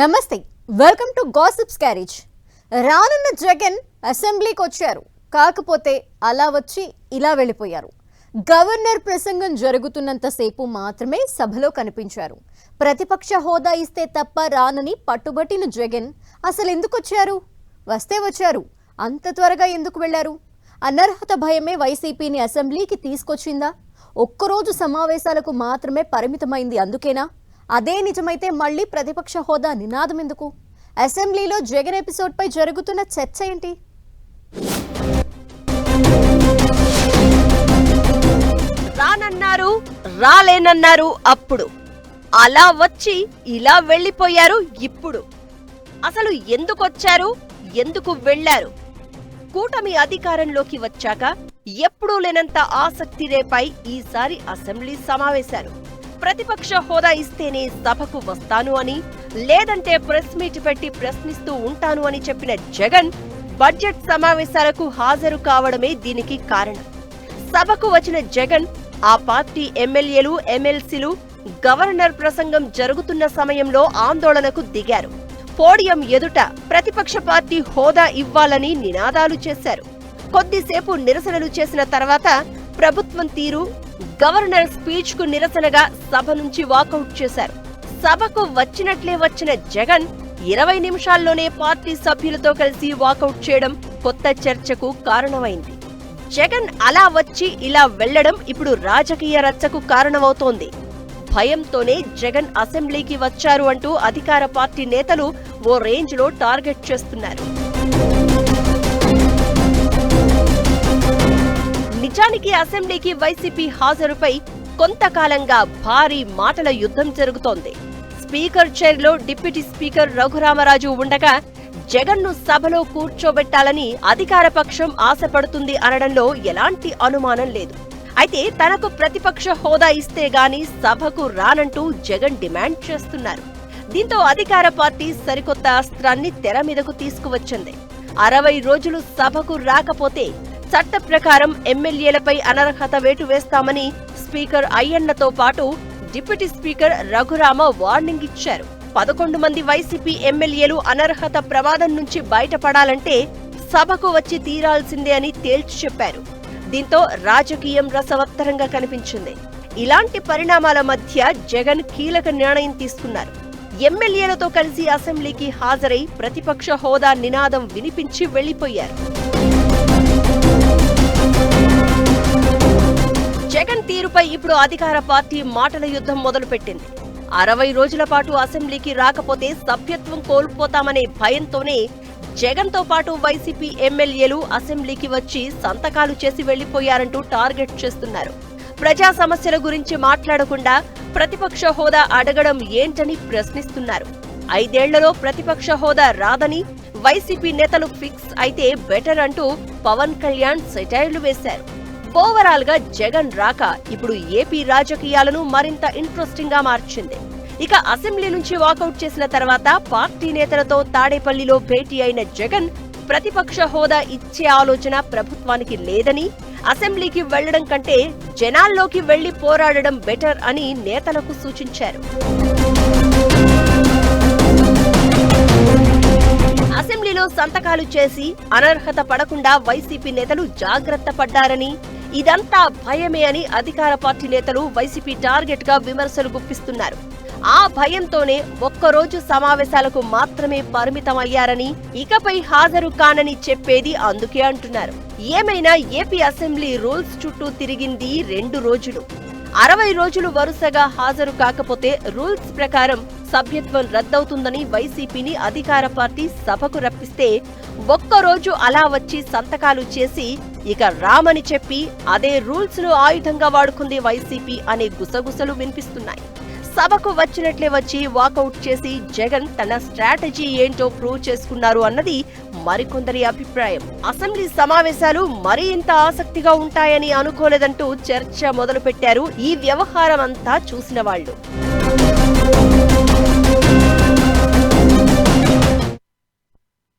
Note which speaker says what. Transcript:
Speaker 1: నమస్తే, welcome to gossips carriage. రానున్న జగన్ అసెంబ్లీకి వచ్చారు. కాకపోతే అలా వచ్చి ఇలా వెళ్ళిపోయారు. గవర్నర్ ప్రసంగం జరుగుతున్నంతసేపు మాత్రమే సభలో కనిపించారు. ప్రతిపక్ష హోదా ఇస్తే తప్ప రానని పట్టుబట్టిన జగన్ అసలు ఎందుకు వచ్చారు? వస్తే వచ్చారు, అంత త్వరగా ఎందుకు వెళ్లారు? అనర్హత భయమే వైసీపీని అసెంబ్లీకి తీసుకొచ్చిందా? ఒక్కరోజు సమావేశాలకు మాత్రమే పరిమితమైంది అందుకేనా? అదే నిజమైతే మళ్ళీ ప్రతిపక్ష హోదా నినాదం ఎందుకు? అసెంబ్లీలో జగన్ ఎపిసోడ్ పై జరుగుతున్న చర్చ ఏంటి?
Speaker 2: రానన్నారు, రాలేనన్నారు అప్పుడు. అలా వచ్చి ఇలా వెళ్ళిపోయారు ఇప్పుడు. అసలు ఎందుకు వచ్చారు, ఎందుకు వెళ్లారు? కూటమి అధికారంలోకి వచ్చాక ఎప్పుడూ లేనంత ఆసక్తి రేపాయి ఈసారి అసెంబ్లీ సమావేశాలు. ప్రతిపక్ష హోదా ఇస్తేనే సభకు వస్తాను అని, లేదంటే ప్రెస్ మీట్ పెట్టి ప్రశ్నిస్తూ ఉంటాను అని చెప్పిన జగన్ బడ్జెట్ సమావేశాలకు హాజరు కావడమే దీనికి కారణం. సభకు వచ్చిన జగన్ ఆ పార్టీ ఎమ్మెల్యేలు, ఎమ్మెల్సీలు గవర్నర్ ప్రసంగం జరుగుతున్న సమయంలో ఆందోళనకు దిగారు. పోడియం ఎదుట ప్రతిపక్ష పార్టీ హోదా ఇవ్వాలని నినాదాలు చేశారు. కొద్దిసేపు నిరసనలు చేసిన తర్వాత ప్రభుత్వం తీరు, గవర్నర్ స్పీచ్ కు నిరసనగా సభ నుంచి వాకౌట్ చేశారు. సభకు వచ్చినట్లే వచ్చిన జగన్ 20 నిమిషాల్లోనే పార్టీ సభ్యులతో కలిసి వాకౌట్ చేయడం కొత్త చర్చకు కారణమైంది. జగన్ అలా వచ్చి ఇలా వెళ్లడం ఇప్పుడు రాజకీయ రచ్చకు కారణమవుతోంది. భయంతోనే జగన్ అసెంబ్లీకి వచ్చారు అంటూ అధికార పార్టీ నేతలు ఓ రేంజ్ లో టార్గెట్ చేస్తున్నారు. నిజానికి అసెంబ్లీకి వైసీపీ హాజరుపై కొంతకాలంగా భారీ మాటల యుద్ధం జరుగుతోంది. స్పీకర్ చైర్లో డిప్యూటీ స్పీకర్ రఘురామరాజు ఉండగా జగన్ను సభలో కూర్చోబెట్టాలని అధికార పక్షం ఆశపడుతుంది అనడంలో ఎలాంటి అనుమానం లేదు. అయితే తనకు ప్రతిపక్ష హోదా ఇస్తే గాని సభకు రానంటూ జగన్ డిమాండ్ చేస్తున్నారు. దీంతో అధికార పార్టీ సరికొత్త అస్త్రాన్ని తెర మీదకు తీసుకువచ్చింది. 60 రోజులు సభకు రాకపోతే చట్ట ప్రకారం ఎమ్మెల్యేలపై అనర్హత వేటు వేస్తామని స్పీకర్ అయ్యన్నతో పాటు డిప్యూటీ స్పీకర్ రఘురామ వార్నింగ్ ఇచ్చారు. 11 మంది వైసీపీ ఎమ్మెల్యేలు అనర్హత ప్రమాదం నుంచి బయటపడాలంటే సభకు వచ్చి తీరాల్సిందే అని తేల్చి చెప్పారు. దీంతో రాజకీయం రసవత్తరంగా కనిపించింది. ఇలాంటి పరిణామాల మధ్య జగన్ కీలక నిర్ణయం తీసుకున్నారు. ఎమ్మెల్యేలతో కలిసి అసెంబ్లీకి హాజరై ప్రతిపక్ష హోదా నినాదం వినిపించి వెళ్లిపోయారు. జగన్ తీరుపై ఇప్పుడు అధికార పార్టీ మాటల యుద్ధం మొదలుపెట్టింది. 60 రోజుల పాటు అసెంబ్లీకి రాకపోతే సభ్యత్వం కోల్పోతామనే భయంతోనే జగన్ తో పాటు వైసీపీ ఎమ్మెల్యేలు అసెంబ్లీకి వచ్చి సంతకాలు చేసి వెళ్లిపోయారంటూ టార్గెట్ చేస్తున్నారు. ప్రజా సమస్యల గురించి మాట్లాడకుండా ప్రతిపక్ష హోదా అడగడం ఏంటని ప్రశ్నిస్తున్నారు. 5 ఏళ్లలో ప్రతిపక్ష హోదా రాదని వైసీపీ నేతలు ఫిక్స్ అయితే బెటర్ అంటూ పవన్ కళ్యాణ్ సెటైర్లు వేశారు. ఓవరాల్ గా జగన్ రాక ఇప్పుడు ఏపీ రాజకీయాలను మరింత ఇంట్రెస్టింగ్ గా మార్చింది. ఇక అసెంబ్లీ నుంచి వాకౌట్ చేసిన తర్వాత పార్టీ నేతలతో తాడేపల్లిలో భేటీ అయిన జగన్ ప్రతిపక్ష హోదా ఇచ్చే ఆలోచన ప్రభుత్వానికి లేదని, అసెంబ్లీకి వెళ్లడం కంటే జనాల్లోకి వెళ్లి పోరాడడం బెటర్ అని నేతలకు సూచించారు. అసెంబ్లీలో సంతకాలు చేసి అనర్హత పడకుండా వైసీపీ నేతలు జాగ్రత్త పడ్డారని, ఇదంతా భయమే అని అధికార పార్టీ నేతలు వైసీపీ టార్గెట్ గా విమర్శలు గుప్పిస్తున్నారు. ఆ భయంతోనే ఒక్కరోజు సమావేశాలకు మాత్రమే పరిమితమయ్యారని, ఇకపై హాజరు కానని చెప్పేది అందుకే అంటున్నారు. ఏమైనా ఏపీ అసెంబ్లీ రూల్స్ చుట్టూ తిరిగింది 2 రోజులు. 60 రోజులు వరుసగా హాజరు కాకపోతే రూల్స్ ప్రకారం సభ్యత్వం రద్దవుతుందని వైసీపీని అధికార పార్టీ సభకు రప్పిస్తే ఒక్కరోజు అలా వచ్చి సంతకాలు చేసి ఇక రామని చెప్పి అదే రూల్స్ ను ఆయుధంగా వాడుకుంది వైసీపీ అనే గుసగుసలు వినిపిస్తున్నాయి. సభకు వచ్చినట్లే వచ్చి వాకౌట్ చేసి జగన్ తన స్ట్రాటజీ ఏంటో ప్రూవ్ చేసుకున్నారు అన్నది మరికొందరి అభిప్రాయం. అసెంబ్లీ సమావేశాలు మరీ ఇంత ఆసక్తిగా ఉంటాయని అనుకోలేదంటూ చర్చ మొదలుపెట్టారు ఈ వ్యవహారం అంతా చూసిన వాళ్ళు.